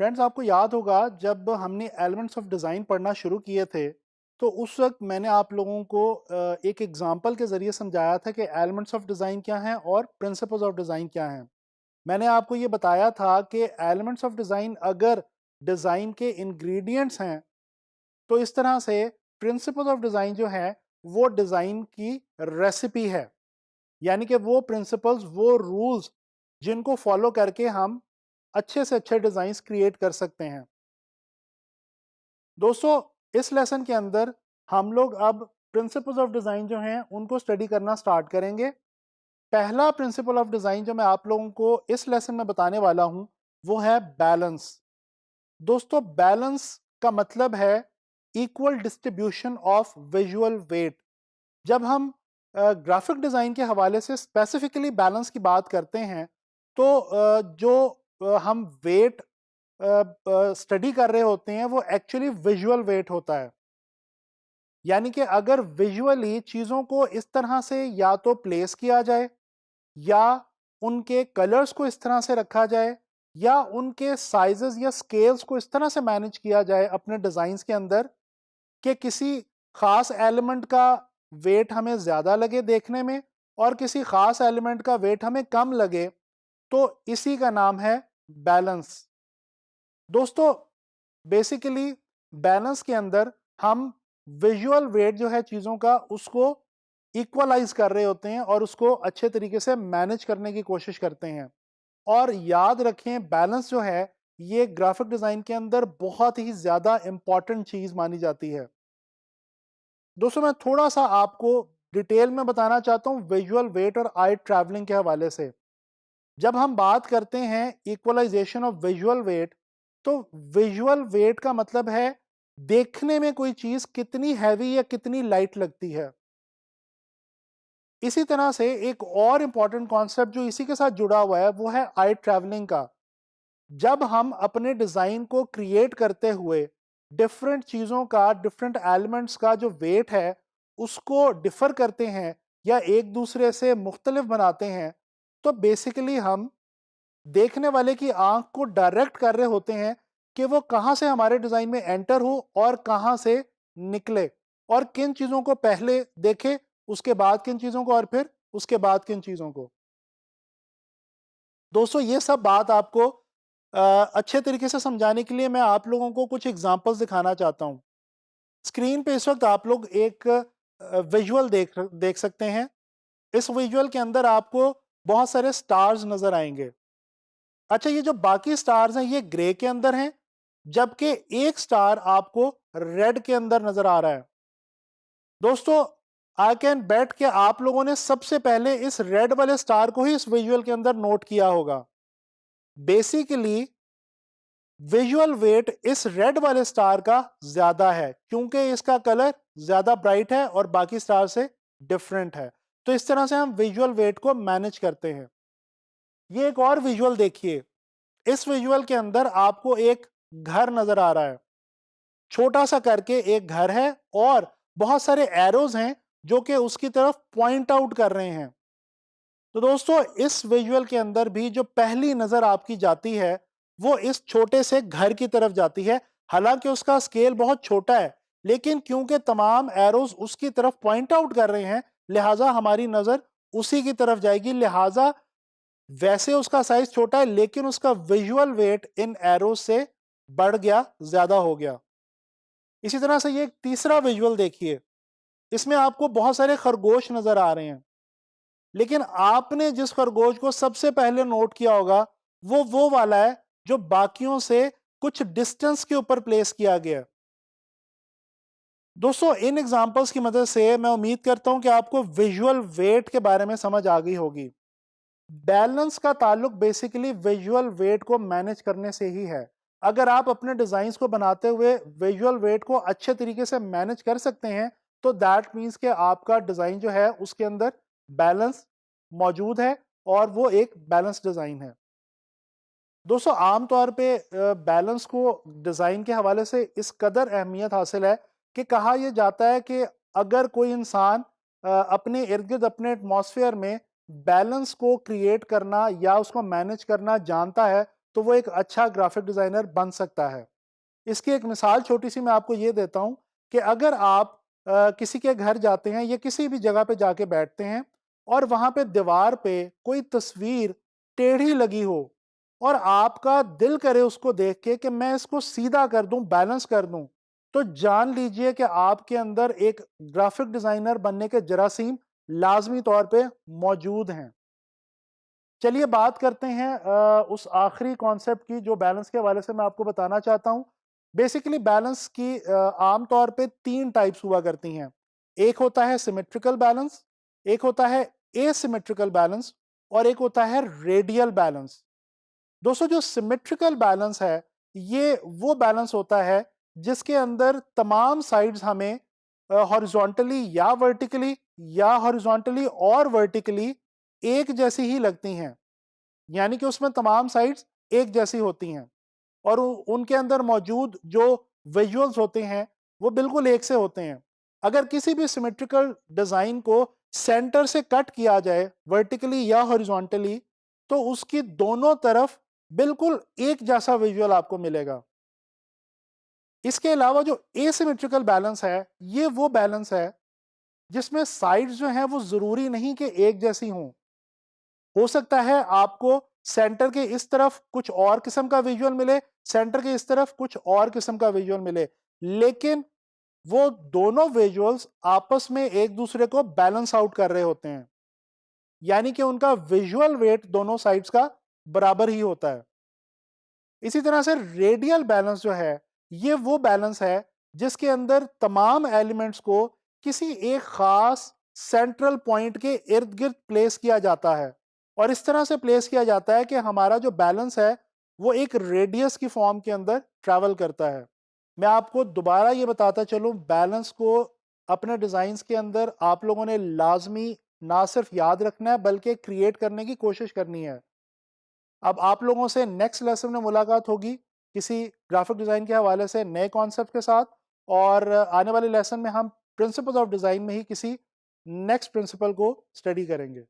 Friends, आपको याद होगा जब हमने एलिमेंट्स ऑफ डिज़ाइन पढ़ना शुरू किए थे, तो उस वक्त मैंने आप लोगों को एक एग्जांपल के ज़रिए समझाया था कि एलिमेंट्स ऑफ डिज़ाइन क्या हैं और प्रिंसिपल्स ऑफ डिज़ाइन क्या हैं। मैंने आपको ये बताया था कि एलिमेंट्स ऑफ डिज़ाइन अगर डिज़ाइन के इंग्रेडिएंट्स हैं, तो इस तरह से प्रिंसिपल्स ऑफ डिज़ाइन जो है वो डिज़ाइन की रेसिपी है। यानी कि वो प्रिंसिपल्स, वो रूल्स जिनको फॉलो करके हम अच्छे से अच्छे डिज़ाइंस क्रिएट कर सकते हैं। दोस्तों, इस लेसन के अंदर हम लोग अब प्रिंसिपल्स ऑफ डिज़ाइन जो हैं उनको स्टडी करना स्टार्ट करेंगे। पहला प्रिंसिपल ऑफ डिज़ाइन जो मैं आप लोगों को इस लेसन में बताने वाला हूं वो है बैलेंस। दोस्तों, बैलेंस का मतलब है equal distribution of visual weight. जब हम ग्राफिक डिज़ाइन के हवाले से स्पेसिफिकली बैलेंस की बात करते हैं, तो जो हम वेट स्टडी कर रहे होते हैं वो एक्चुअली विजुअल वेट होता है। यानी कि अगर विजुअली चीज़ों को इस तरह से या तो प्लेस किया जाए, या उनके कलर्स को इस तरह से रखा जाए, या उनके साइजेस या स्केल्स को इस तरह से मैनेज किया जाए अपने डिज़ाइंस के अंदर कि किसी खास एलिमेंट का वेट हमें ज़्यादा लगे देखने में और किसी खास एलिमेंट का वेट हमें कम लगे, तो इसी का नाम है बैलेंस। दोस्तों, बेसिकली बैलेंस के अंदर हम विजुअल वेट जो है चीज़ों का उसको इक्वलाइज कर रहे होते हैं और उसको अच्छे तरीके से मैनेज करने की कोशिश करते हैं। और याद रखें, बैलेंस जो है ये ग्राफिक डिज़ाइन के अंदर बहुत ही ज़्यादा इंपॉर्टेंट चीज़ मानी जाती है। दोस्तों, मैं थोड़ा सा आपको डिटेल में बताना चाहता हूँ विजुअल वेट और आई ट्रैवलिंग के हवाले से। जब हम बात करते हैं इक्वलाइजेशन ऑफ विजुअल वेट, तो विजुअल वेट का मतलब है देखने में कोई चीज कितनी हैवी या कितनी लाइट लगती है। इसी तरह से एक और इंपॉर्टेंट कॉन्सेप्ट जो इसी के साथ जुड़ा हुआ है वो है आई ट्रैवलिंग का। जब हम अपने डिजाइन को क्रिएट करते हुए डिफरेंट चीजों का, डिफरेंट एलिमेंट्स का जो वेट है उसको डिफर करते हैं या एक दूसरे से मुख्तलिफ बनाते हैं, तो बेसिकली हम देखने वाले की आंख को डायरेक्ट कर रहे होते हैं कि वो कहां से हमारे डिजाइन में एंटर हो और कहां से निकले, और किन चीजों को पहले देखे, उसके बाद किन चीजों को, और फिर उसके बाद किन चीजों को। दोस्तों, ये सब बात आपको अच्छे तरीके से समझाने के लिए मैं आप लोगों को कुछ एग्जांपल्स दिखाना चाहता हूं। स्क्रीन पे इस वक्त आप लोग एक विजुअल देख सकते हैं। इस विजुअल के अंदर आपको बहुत सारे स्टार्स नजर आएंगे। अच्छा, ये जो बाकी स्टार्स हैं ये ग्रे के अंदर हैं, जबकि एक स्टार आपको रेड के अंदर नजर आ रहा है। दोस्तों, आई कैन बेट कि आप लोगों ने सबसे पहले इस रेड वाले स्टार को ही इस विजुअल के अंदर नोट किया होगा। बेसिकली विजुअल वेट इस रेड वाले स्टार का ज्यादा है क्योंकि इसका कलर ज्यादा ब्राइट है और बाकी स्टार से डिफरेंट है। तो इस तरह से हम विजुअल वेट को मैनेज करते हैं। ये एक और विजुअल देखिए। इस विजुअल के अंदर आपको एक घर नजर आ रहा है। छोटा सा करके एक घर है और बहुत सारे एरोज हैं जो कि उसकी तरफ पॉइंट आउट कर रहे हैं। तो दोस्तों, इस विजुअल के अंदर भी जो पहली नजर आपकी जाती है वो इस छोटे से घर की तरफ जाती है। हालांकि उसका स्केल बहुत छोटा है, लेकिन क्योंकि तमाम एरोज उसकी तरफ पॉइंट आउट कर रहे हैं, लिहाजा हमारी नजर उसी की तरफ जाएगी। लिहाजा वैसे उसका साइज छोटा है, लेकिन उसका विजुअल वेट इन एरोज से बढ़ गया, ज्यादा हो गया। इसी तरह से ये एक तीसरा विजुअल देखिए। इसमें आपको बहुत सारे खरगोश नजर आ रहे हैं, लेकिन आपने जिस खरगोश को सबसे पहले नोट किया होगा वो वाला है जो बाकियों से कुछ डिस्टेंस के ऊपर प्लेस किया गया। दोस्तों, इन एग्जांपल्स की मदद से मैं उम्मीद करता हूं कि आपको विजुअल वेट के बारे में समझ आ गई होगी। बैलेंस का ताल्लुक बेसिकली विजुअल वेट को मैनेज करने से ही है। अगर आप अपने डिजाइन्स को बनाते हुए विजुअल वेट को अच्छे तरीके से मैनेज कर सकते हैं, तो दैट मीन्स कि आपका डिजाइन जो है उसके अंदर बैलेंस मौजूद है और वो एक बैलेंस डिजाइन है। दोस्तों, आमतौर पे बैलेंस को डिजाइन के हवाले से इस कदर अहमियत हासिल है कि कहा यह जाता है कि अगर कोई इंसान अपने इर्द गिर्द, अपने एटमॉस्फेयर में बैलेंस को क्रिएट करना या उसको मैनेज करना जानता है, तो वो एक अच्छा ग्राफिक डिज़ाइनर बन सकता है। इसकी एक मिसाल छोटी सी मैं आपको ये देता हूँ कि अगर आप किसी के घर जाते हैं या किसी भी जगह पे जाके बैठते हैं और वहाँ पे दीवार पे कोई तस्वीर टेढ़ी लगी हो और आपका दिल करे उसको देख के कि मैं इसको सीधा कर दूं, बैलेंस कर दूं, तो जान लीजिए कि आपके अंदर एक ग्राफिक डिजाइनर बनने के जरासीम लाजमी तौर पे मौजूद हैं। चलिए बात करते हैं उस आखिरी कॉन्सेप्ट की जो बैलेंस के हवाले से मैं आपको बताना चाहता हूं। बेसिकली बैलेंस की आम तौर पे 3 टाइप्स हुआ करती हैं। एक होता है सिमेट्रिकल बैलेंस, एक होता है एसिमेट्रिकल बैलेंस और एक होता है रेडियल बैलेंस। दोस्तों जो सिमेट्रिकल बैलेंस है, ये वो बैलेंस होता है जिसके अंदर तमाम साइड्स हमें हॉरिजॉन्टली या वर्टिकली या हॉरिजॉन्टली और वर्टिकली एक जैसी ही लगती हैं। यानी कि उसमें तमाम साइड्स एक जैसी होती हैं और उनके अंदर मौजूद जो विजुअल्स होते हैं वो बिल्कुल एक से होते हैं। अगर किसी भी सिमेट्रिकल डिजाइन को सेंटर से कट किया जाए वर्टिकली या हॉरिजॉन्टली, तो उसकी दोनों तरफ बिल्कुल एक जैसा विजुअल आपको मिलेगा। इसके अलावा जो एसिमेट्रिकल बैलेंस है, ये वो बैलेंस है जिसमें साइड्स जो हैं वो जरूरी नहीं कि एक जैसी हों। हो सकता है आपको सेंटर के इस तरफ कुछ और किस्म का विजुअल मिले, सेंटर के इस तरफ कुछ और किस्म का विजुअल मिले, लेकिन वो दोनों विजुअल्स आपस में एक दूसरे को बैलेंस आउट कर रहे होते हैं। यानी कि उनका विजुअल वेट दोनों साइड्स का बराबर ही होता है। इसी तरह से रेडियल बैलेंस जो है, ये वो बैलेंस है जिसके अंदर तमाम एलिमेंट्स को किसी एक खास सेंट्रल पॉइंट के इर्द गिर्द प्लेस किया जाता है और इस तरह से प्लेस किया जाता है कि हमारा जो बैलेंस है वो एक रेडियस की फॉर्म के अंदर ट्रैवल करता है। मैं आपको दोबारा ये बताता चलूं, बैलेंस को अपने डिज़ाइंस के अंदर आप लोगों ने लाजमी ना सिर्फ याद रखना है बल्कि क्रिएट करने की कोशिश करनी है। अब आप लोगों से नेक्स्ट लेसन में मुलाकात होगी किसी ग्राफिक डिज़ाइन के हवाले से नए कॉन्सेप्ट के साथ, और आने वाले लेसन में हम प्रिंसिपल्स ऑफ डिज़ाइन में ही किसी नेक्स्ट प्रिंसिपल को स्टडी करेंगे।